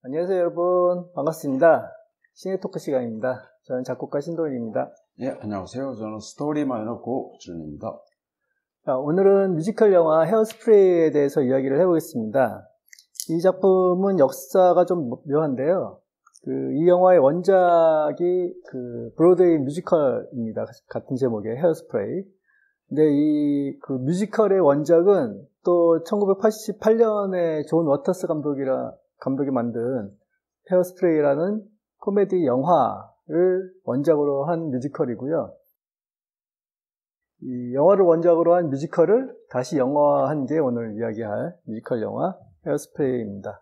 안녕하세요, 여러분. 반갑습니다. 시네토크 시간입니다. 저는 작곡가 신도일입니다. 예, 안녕하세요. 저는 스토리 마이너 고준입니다. 오늘은 뮤지컬 영화 헤어스프레이에 대해서 이야기를 해보겠습니다. 이 작품은 역사가 좀 묘한데요. 이 영화의 원작이 브로드웨이 뮤지컬입니다. 같은 제목의 헤어스프레이. 근데 그 뮤지컬의 원작은 또 1988년에 존 워터스 감독이 만든 헤어스프레이라는 코미디 영화를 원작으로 한 뮤지컬이고요. 이 영화를 원작으로 한 뮤지컬을 다시 영화화한 게 오늘 이야기할 뮤지컬 영화 헤어스프레이입니다.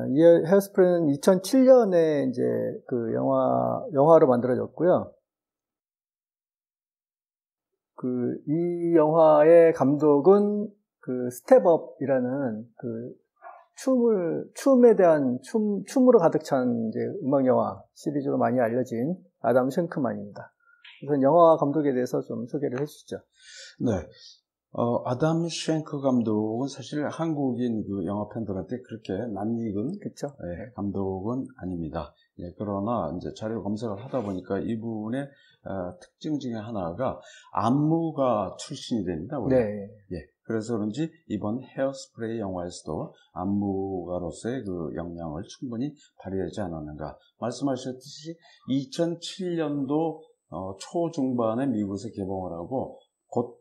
이 헤어스프레이는 2007년에 이제 영화로 만들어졌고요. 이 영화의 감독은 스텝업이라는 춤으로 가득 찬 이제 음악 영화 시리즈로 많이 알려진 아담 쉔크만입니다. 우선 영화 감독에 대해서 좀 소개를 해주시죠. 네. 아담 쉔크 감독은 사실 한국인 영화 팬들한테 그렇게 낯익은 그쵸? 예, 감독은 아닙니다. 예, 그러나 이제 자료 검색을 하다 보니까 이분의 특징 중에 하나가 안무가 출신이 됩니다. 네. 예, 그래서 그런지 이번 헤어스프레이 영화에서도 안무가로서의 역량을 충분히 발휘하지 않았는가. 말씀하셨듯이 2007년도 초중반에 미국에서 개봉을 하고 곧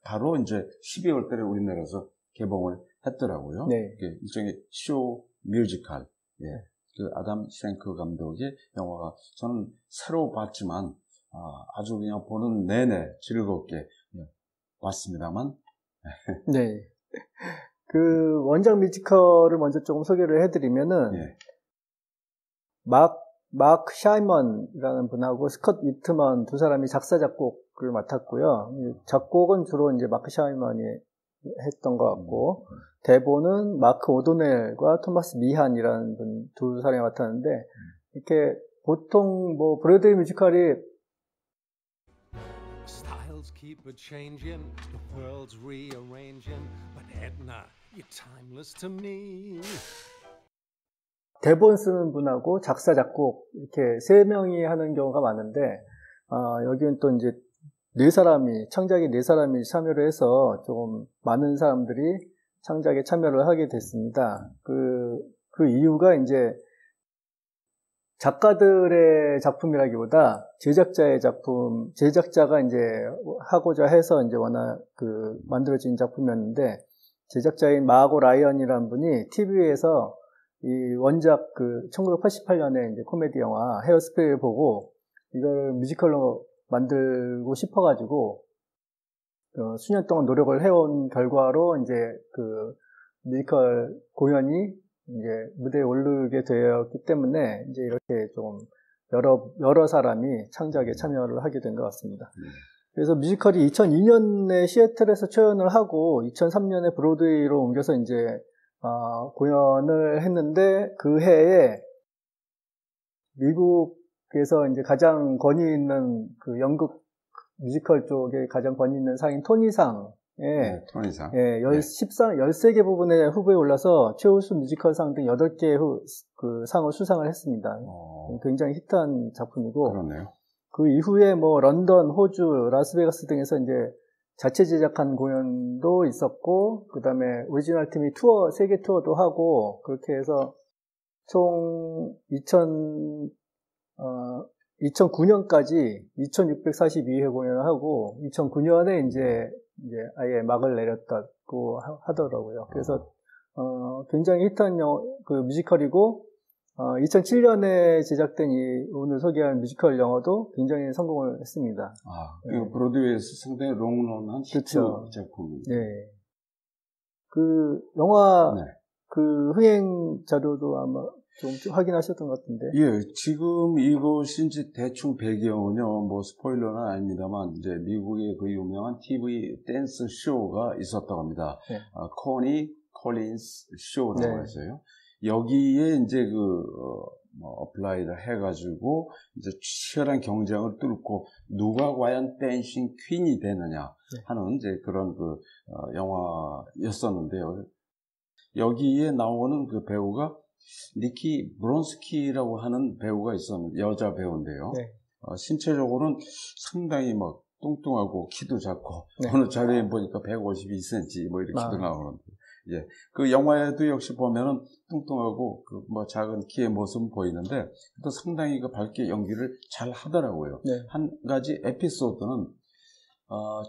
바로 이제 12월 달에 우리나라에서 개봉을 했더라고요. 네. 일종의 쇼 뮤지컬. 예. 아담 쉔크 감독의 영화가 저는 새로 봤지만 아주 그냥 보는 내내 즐겁게 봤습니다만. 네. 원작 뮤지컬을 먼저 조금 소개를 해드리면은 예. 마크 샤이먼이라는 분하고 스콧 위트먼 두 사람이 작사 작곡을 맡았고요. 작곡은 주로 이제 마크 샤이먼이 했던 것 같고, 대본은 마크 오도넬과 토마스 미한이라는 분 두 사람이 맡았는데, 이렇게 보통 브로드웨이 뮤지컬이 Styles keep a changing, the world's rearranging, but Edna, you're timeless to me. 대본 쓰는 분하고 작사, 작곡, 이렇게 세 명이 하는 경우가 많은데, 여기는 또 이제 창작에 네 사람이 참여를 해서 조금 많은 사람들이 창작에 참여를 하게 됐습니다. 그 이유가 이제 작가들의 작품이라기보다 제작자가 이제 하고자 해서 이제 워낙 만들어진 작품이었는데, 제작자인 마고 라이언이라는 분이 TV에서 이 원작 1988년에 이제 코미디 영화 헤어스프레이를 보고 이걸 뮤지컬로 만들고 싶어가지고 수년 동안 노력을 해온 결과로 이제 뮤지컬 공연이 이제 무대에 오르게 되었기 때문에 이제 이렇게 좀 여러 사람이 창작에 참여를 하게 된 것 같습니다. 그래서 뮤지컬이 2002년에 시애틀에서 초연을 하고 2003년에 브로드웨이로 옮겨서 이제 공연을 했는데 그 해에 미국에서 이제 가장 권위 있는 연극 뮤지컬 쪽에 가장 권위 있는 상인 토니상에 토니상. 예, 13개 부분에 후보에 올라서 최우수 뮤지컬 상 등 8개의 상을 수상을 했습니다. 굉장히 히트한 작품이고. 그렇네요. 그 이후에 런던, 호주, 라스베가스 등에서 이제 자체 제작한 공연도 있었고, 그 다음에 오리지널 팀이 세계 투어도 하고, 그렇게 해서 총 2009년까지 2642회 공연을 하고, 2009년에 이제 아예 막을 내렸다고 하더라고요. 그래서, 굉장히 히트한 뮤지컬이고, 2007년에 제작된 오늘 소개할 뮤지컬 영화도 굉장히 성공을 했습니다. 네. 브로드웨이에서 상당히 롱런한 히트 작품입니다. 네. 영화, 네. 흥행 자료도 아마 좀 확인하셨던 것 같은데. 예, 지금 이것이 이제 대충 배경은요, 스포일러는 아닙니다만, 이제 미국의 유명한 TV 댄스 쇼가 있었다고 합니다. 네. 코니 콜린스 쇼라고 네. 해서요. 여기에 이제 어플라이드 해가지고, 이제 치열한 경쟁을 뚫고, 누가 과연 댄싱 퀸이 되느냐 하는 이제 그런 영화였었는데요. 여기에 나오는 배우가 니키 브론스키라고 하는 배우가 있었는데 여자 배우인데요. 네. 신체적으로는 상당히 막 뚱뚱하고 키도 작고 네. 어느 자리에 보니까 152cm 뭐 이렇게 나오는데 예, 그 영화에도 역시 보면은 뚱뚱하고 그 뭐 작은 키의 모습은 보이는데 또 상당히 그 밝게 연기를 잘 하더라고요. 네. 한 가지 에피소드는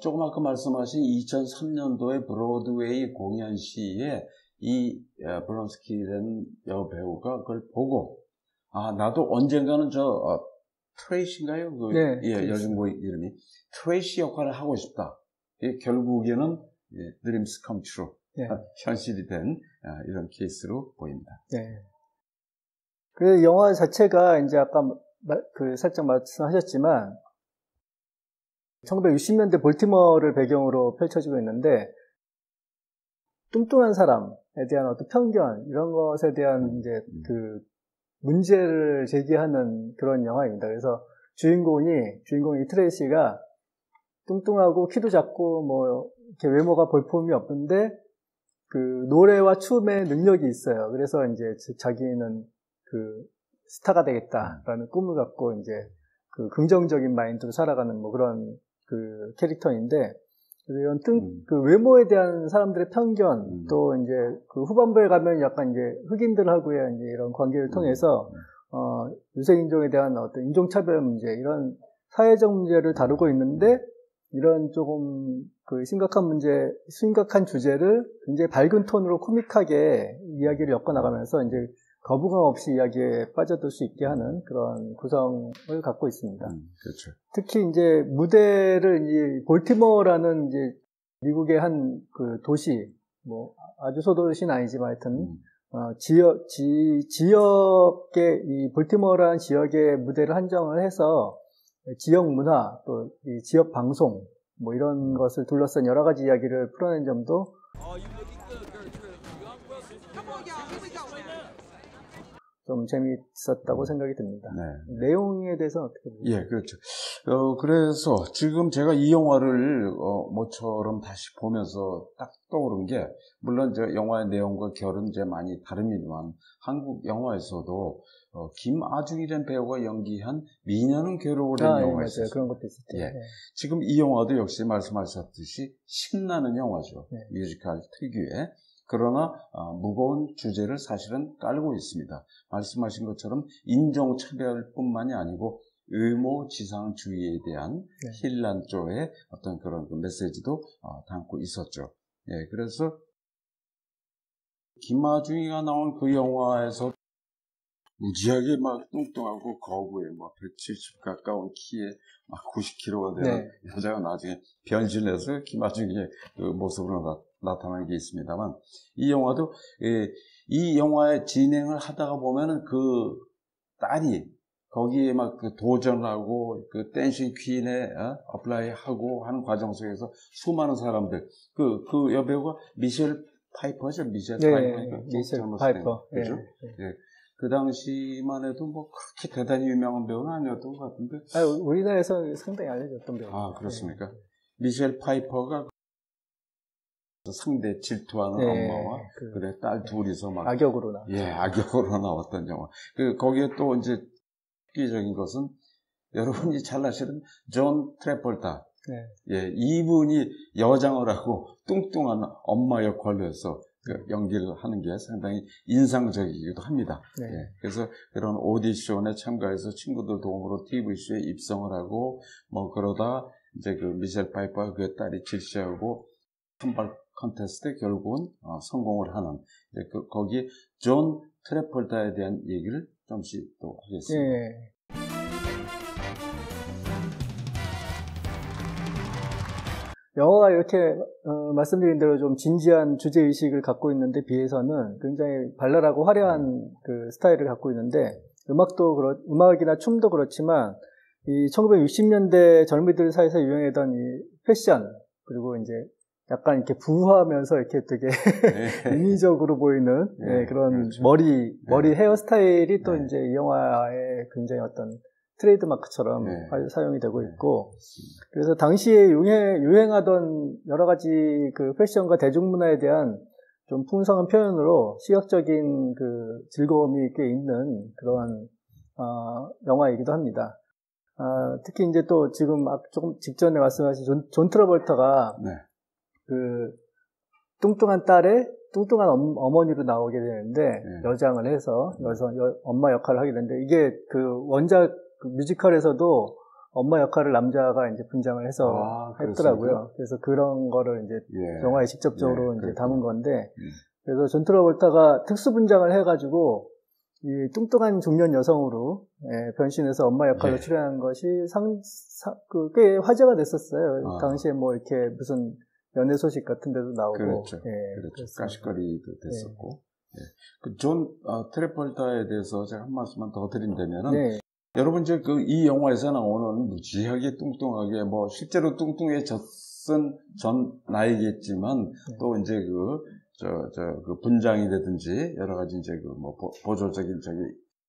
조금 아까 말씀하신 2003년도에 브로드웨이 공연 시에 이 브론스키라는 여배우가 그걸 보고 나도 언젠가는 트레이시인가요? 네, 예, 여성분 이름이 트레이시 역할을 하고 싶다. 결국에는 Dreams come true. 네. 현실이 된 이런 케이스로 보입니다. 네. 그 영화 자체가 이제 아까 살짝 말씀하셨지만 1960년대 볼티머어를 배경으로 펼쳐지고 있는데 뚱뚱한 사람에 대한 어떤 편견 이런 것에 대한 이제 그 문제를 제기하는 그런 영화입니다. 그래서 주인공이 트레이시가 뚱뚱하고 키도 작고 뭐 이렇게 외모가 볼품이 없는데 그 노래와 춤의 능력이 있어요. 그래서 이제 자기는 그 스타가 되겠다라는 꿈을 갖고 이제 그 긍정적인 마인드로 살아가는 뭐 그런 그 캐릭터인데 이런 그 외모에 대한 사람들의 편견 또 이제 그 후반부에 가면 약간 이제 흑인들하고의 이제 이런 관계를 통해서 유색인종에 대한 어떤 인종차별 문제 이런 사회적 문제를 다루고 있는데 이런 조금 그 심각한 주제를 굉장히 밝은 톤으로 코믹하게 이야기를 엮어나가면서 이제 거부감 없이 이야기에 빠져들 수 있게 하는 그런 구성을 갖고 있습니다. 그렇죠. 특히 이제 무대를 이제 볼티모어라는 이제 미국의 한 그 도시, 뭐 아주 소도시는 아니지만 하여튼 지역의 이 볼티모어라는 지역의 무대를 한정을 해서 지역 문화 또 이 지역 방송 뭐 이런 것을 둘러싼 여러 가지 이야기를 풀어낸 점도 좀 재미있었다고 생각이 듭니다. 네. 내용에 대해서 어떻게 보세요? 예, 그렇죠. 그래서 지금 제가 이 영화를 모처럼 다시 보면서 딱 떠오른 게 물론 이제 영화의 내용과 결은 이제 많이 다릅니다만 한국 영화에서도 김아중이라는 배우가 연기한 미녀는 괴로워라는 영화가 맞아요. 있었어요. 그런 것도 있었죠. 예. 네. 지금 이 영화도 역시 말씀하셨듯이 신나는 영화죠. 네. 뮤지컬 특유의. 그러나 무거운 주제를 사실은 깔고 있습니다. 말씀하신 것처럼 인종차별뿐만이 아니고 의모지상주의에 대한 힐란조의 어떤 그런 그 메시지도 담고 있었죠. 예, 그래서 김아중이가 나온 그 영화에서 무지하게 막 뚱뚱하고 거구에 막 170 가까운 키에 막 90kg가 되는 여자가 나중에 변신해서 김아중이의 그 모습으로 나타나는 게 있습니다만 이 영화도 이 영화의 진행을 하다가 보면은 그 딸이 거기에 막 그 도전하고 그 댄싱 퀸에 어플라이 하고 하는 과정 속에서 수많은 사람들 그 여배우가 미셸 파이퍼죠. 미셸 파이퍼. 그죠? 예. 그 당시만 해도 뭐 그렇게 대단히 유명한 배우는 아니었던 것 같은데. 우리나라에서 상당히 알려졌던 배우. 그렇습니까? 미셸 파이퍼가 상대 질투하는 엄마와 그래 딸 둘이서 막 악역으로 나. 악역으로 나왔던 영화. 거기에 또 이제 획기적인 것은 여러분이 잘 아시는 존 트래폴타. 예, 이분이 여장을 하고 뚱뚱한 엄마 역할로 해서 연기를 하는 게 상당히 인상적이기도 합니다. 예, 그래서 그런 오디션에 참가해서 친구들 도움으로 TV쇼에 입성을 하고 뭐 그러다 이제 그 미셸 파이퍼와 그 딸이 질시하고 선발 컨테스트에 결국은 성공을 하는 거기에 존 트래폴타에 대한 얘기를 좀씩 또 하겠습니다. 영화가 이렇게 말씀드린 대로 좀 진지한 주제의식을 갖고 있는데 비해서는 굉장히 발랄하고 화려한 그 스타일을 갖고 있는데 음악이나 춤도 그렇지만 이 1960년대 젊은이들 사이에서 유행했던 이 패션 그리고 이제 약간 이렇게 부하면서 이렇게 되게 인위적으로 보이는 그런 그렇죠. 머리 헤어스타일이 또 이제 이 영화의 굉장히 어떤 트레이드마크처럼 사용이 되고 있고 그래서 당시에 유행하던 여러 가지 그 패션과 대중문화에 대한 좀 풍성한 표현으로 시각적인 그 즐거움이 꽤 있는 그러한 영화이기도 합니다. 특히 이제 또 지금 조금 직전에 말씀하신 존 트라볼타가 네. 그 뚱뚱한 딸의 뚱뚱한 어머니로 나오게 되는데 네. 여장을 해서 엄마 역할을 하게 되는데 이게 그 원작 그 뮤지컬에서도 엄마 역할을 남자가 이제 분장을 해서 했더라고요. 그래서 그런 거를 이제 영화에 직접적으로 이제 담은 건데 그래서 존 트라볼타가 특수 분장을 해가지고 이 뚱뚱한 중년 여성으로 변신해서 엄마 역할로 출연한 것이 꽤 화제가 됐었어요. 당시에 뭐 이렇게 무슨 연애 소식 같은 데도 나오고. 그렇죠. 그렇죠. 가시거리도 됐었고. 그 존 트래폴타에 대해서 제가 한 말씀만 더 드린다면은 여러분 이제 이 영화에서 나오는 무지하게 뚱뚱하게 뭐 실제로 뚱뚱해졌은 전 나이겠지만 또 이제 그 분장이라든지 여러 가지 이제 그 뭐 보조적인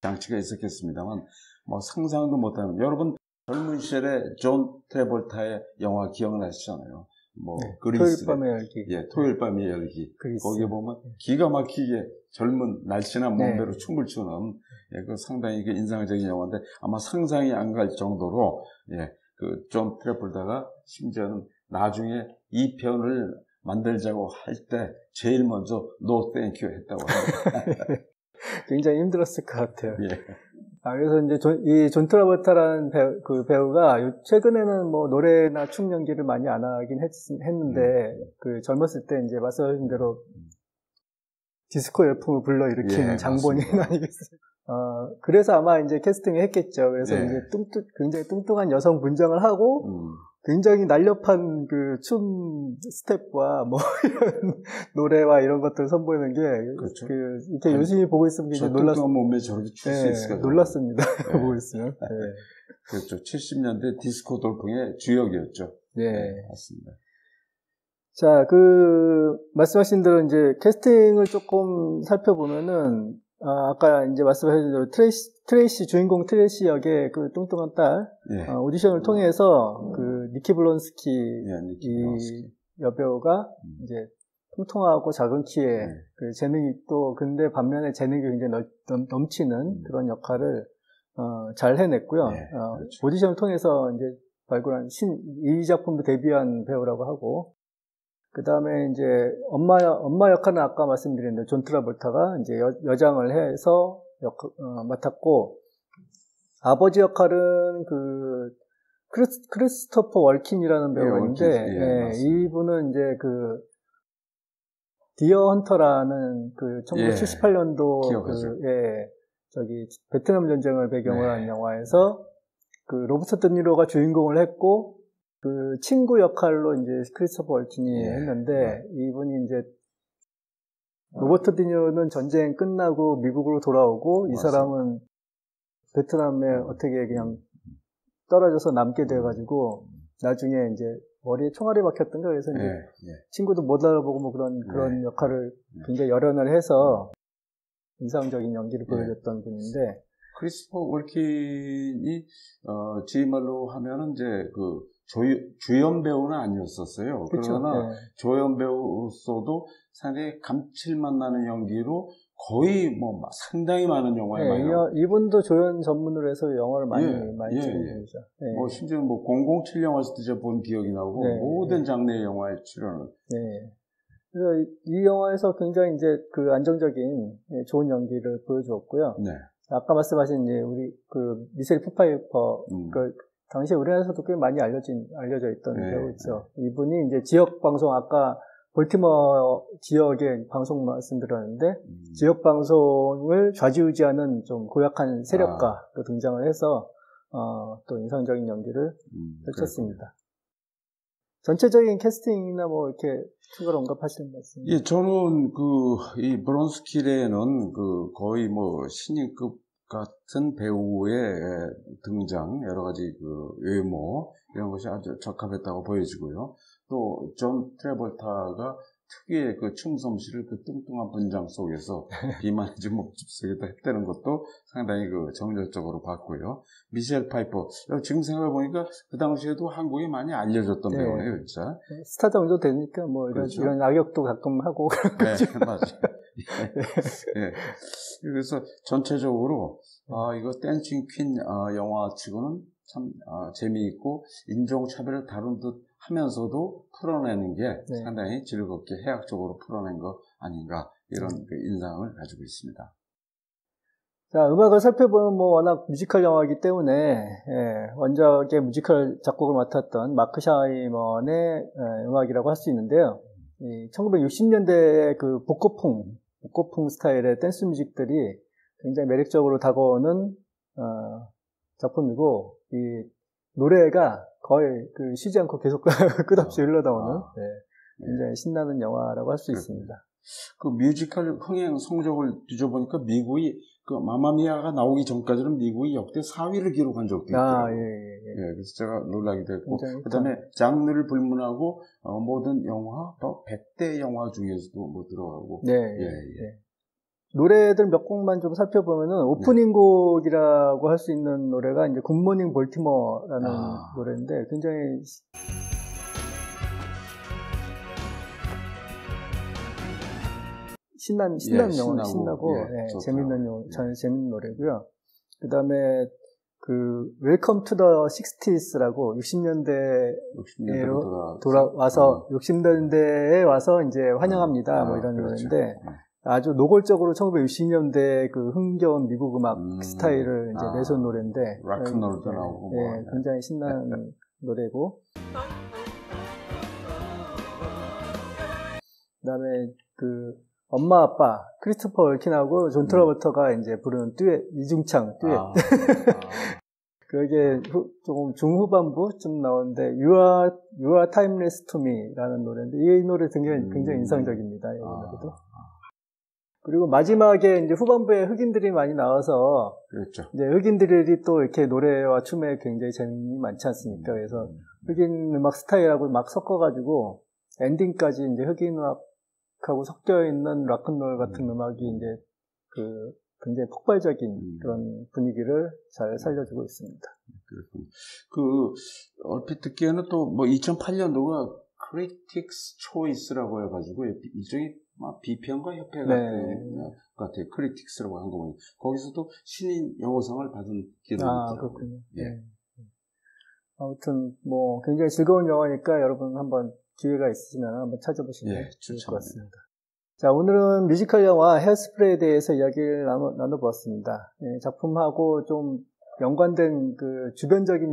장치가 있었겠습니다만 뭐 상상도 못하는 여러분 젊은 시절에 존 트래볼타의 영화 기억나시잖아요. 뭐 그리스 토요일 밤의 열기. 토요일 밤의 열기. 거기에 보면 기가 막히게 젊은 날씬한 몸매로 춤을 추는 그 상당히 그 인상적인 영화인데 아마 상상이 안 갈 정도로 그 존 트래볼타가 심지어는 나중에 이 편을 만들자고 할 때 제일 먼저 No Thank You 했다고 합니다. 굉장히 힘들었을 것 같아요. 그래서 이제 이 존 트라볼타라는 배우가 최근에는 뭐 노래나 춤 연기를 많이 안 하긴 했는데 그 젊었을 때 이제 말씀하신 대로 디스코 열풍을 불러일으킨 장본인 아니겠어요? 그래서 아마 이제 캐스팅을 했겠죠. 그래서 이제 굉장히 뚱뚱한 여성 분장을 하고 굉장히 날렵한 그 춤 스텝과 뭐 이런 노래와 이런 것들을 선보이는 게 그렇죠. 이렇게 열심히 보고 있으면 굉장히 놀랐어요. 몸에 저렇게 출 수 있을까? 놀랐습니다. 보고 있으면. 그렇죠. 70년대 디스코 돌풍의 주역이었죠. 맞습니다. 자, 말씀하신 대로 이제 캐스팅을 조금 살펴보면은, 아까 이제 말씀하신 대로 주인공 트레이시 역의 그 뚱뚱한 딸, 오디션을 통해서 니키 블론스키 이 여배우가 이제 통통하고 작은 키에 그 재능이 근데 반면에 재능이 굉장히 넘치는 그런 역할을, 잘 해냈고요. 그렇죠. 오디션을 통해서 이제 발굴한 이 작품도 데뷔한 배우라고 하고, 그 다음에 이제 엄마 역할은 아까 말씀드린 대로 존 트라볼타가 이제 여장을 해서 맡았고, 아버지 역할은 크리스토퍼 월킨이라는 배우가 있는데, 이분은 이제 디어 헌터라는 1978년도 베트남 전쟁을 배경으로 한 영화에서 로버트 드니로가 주인공을 했고, 친구 역할로 이제 크리스토퍼 월킨이 했는데, 이분이 이제, 로버트 드니로는 전쟁 끝나고 미국으로 돌아오고, 이 사람은 베트남에 어떻게 그냥 떨어져서 남게 돼가지고, 나중에 이제 머리에 총알이 박혔던가, 그래서 이제 친구도 못 알아보고 뭐 그런 역할을 굉장히 열연을 해서 인상적인 연기를 보여줬던 분인데, 크리스토퍼 월킨이, 제 말로 하면은 이제 주연 배우는 아니었었어요. 그쵸? 그러나 조연 배우로서도 상당히 감칠맛 나는 연기로 거의 뭐 상당히 많은 영화에 많이 나와요. 이분도 조연 전문으로 해서 영화를 많이 찍은 분이죠. 뭐 심지어 뭐 007 영화에서도 제가 본 기억이 나고 모든 장르의 영화에 출연을. 그래서 이 영화에서 굉장히 이제 안정적인 좋은 연기를 보여주었고요. 아까 말씀하신 이제 우리 미셸 푸파이퍼 당시에 우리나라에서도 꽤 많이 알려져 있던 배우죠. 이분이 이제 지역 방송 아까 볼티모어 지역의 방송 말씀드렸는데 지역 방송을 좌지우지하는 좀 고약한 세력가로 등장을 해서 또 인상적인 연기를 펼쳤습니다. 전체적인 캐스팅이나 뭐 이렇게 추가로 언급하시는 말씀? 저는 이 브론스킬에는 거의 뭐 신인급 같은 배우의 등장, 여러 가지 외모, 이런 것이 아주 적합했다고 보여지고요. 또 존 트래볼타가 특유의 그 춤솜씨를 그 뚱뚱한 분장 속에서 비만해진 몸집 속에다 했다는 것도 상당히 그 정열적으로 봤고요. 미셸 파이퍼, 지금 생각해보니까 그 당시에도 한국에 많이 알려졌던 네. 배우네요, 진짜. 스타 정도 되니까 뭐 그렇죠. 이런 악역도 가끔 하고. 네, 맞아요. 네. 그래서 전체적으로 이거 댄싱 퀸 영화치고는 참 재미있고 인종차별을 다룬 듯 하면서도 풀어내는 게 네. 상당히 즐겁게 해학적으로 풀어낸 거 아닌가 이런 그 인상을 가지고 있습니다. 자, 음악을 살펴보면 뭐 워낙 뮤지컬 영화이기 때문에 원작의 뮤지컬 작곡을 맡았던 마크 샤이먼의 음악이라고 할 수 있는데요. 1960년대의 그 복고풍 스타일의 댄스 뮤직들이 굉장히 매력적으로 다가오는 작품이고, 이 노래가 거의 그 쉬지 않고 계속 끝없이 흘러나오는 굉장히 신나는 영화라고 할 수 있습니다. 그 뮤지컬 흥행 성적을 뒤져보니까 미국이 그 마마미아가 나오기 전까지는 미국이 역대 4위를 기록한 적도 있더라고요. 예, 그래서 제가 놀라기도 했고, 그 다음에 장르를 불문하고 모든 영화, 또 100대 영화 중에서도 뭐 들어가고. 노래들 몇 곡만 좀 살펴보면은 오프닝 곡이라고 할 수 있는 노래가 이제 굿모닝 볼티모어라는 노래인데 굉장히 신나고 재밌는 노래고요. 그 다음에 그 웰컴 투 더 60s라고 60년대로 돌아와서 60년대에 와서 이제 환영합니다. 뭐 이런 노래인데 아주 노골적으로 1960년대 그 흥겨운 미국 음악 스타일을 이제 내세운 노래인데 락앤롤도 나오고 굉장히 신나는 노래고 그다음에 그 엄마 아빠 크리스토퍼 월킨하고 존 트라볼터가 이제 부르는 듀엣 이중창 듀엣 그게 조금 중후반부쯤 나오는데 You Are Timeless to Me라는 노래인데 이 노래 굉장히 인상적입니다. 이 노래도. 그리고 마지막에 이제 후반부에 흑인들이 많이 나와서 그렇죠. 이제 흑인들이 또 이렇게 노래와 춤에 굉장히 재능이 많지 않습니까? 그래서 흑인 음악 스타일하고 막 섞어가지고 엔딩까지 이제 흑인 음악하고 섞여 있는 락앤롤 같은 음악이 이제 그 굉장히 폭발적인 그런 분위기를 잘 살려주고 있습니다. 그렇군요. 그 얼핏 듣기에는 또 뭐 2008년도가 크리틱스 초이스라고 해가지고 일종의 비평가 협회 같은 것 같아요. 크리틱스라고 한 거 보니 거기서도 신인 영어상을 받은 기록이 있더라고요. 그렇군요. 아무튼 뭐 굉장히 즐거운 영화니까 여러분 한번 기회가 있으시면 한번 찾아보시면 좋을 것 같습니다. 자, 오늘은 뮤지컬 영화 헤어스프레이에 대해서 이야기를 나눠보았습니다. 작품하고 좀 연관된 그 주변적인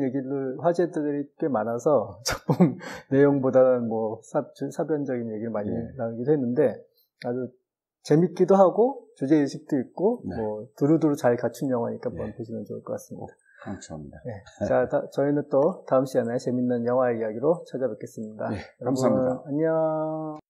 화제들이 꽤 많아서 작품 내용보다는 뭐 사변적인 얘기를 많이 나누기도 했는데 아주 재밌기도 하고 주제의식도 있고 뭐 두루두루 잘 갖춘 영화니까 한번 보시면 좋을 것 같습니다. 감사합니다. 자, 저희는 또 다음 시간에 재밌는 영화 이야기로 찾아뵙겠습니다. 감사합니다. 여러분, 안녕.